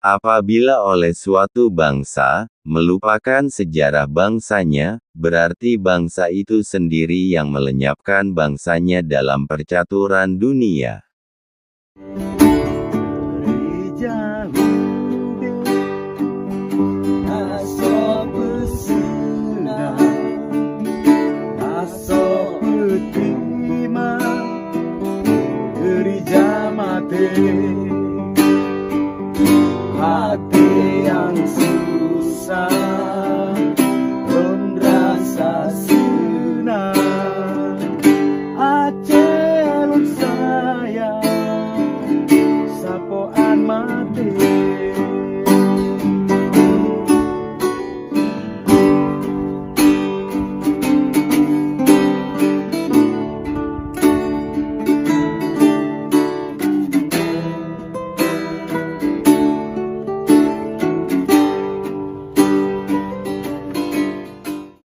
Apabila oleh suatu bangsa melupakan sejarah bangsanya, berarti bangsa itu sendiri yang melenyapkan bangsanya dalam percaturan dunia. Hati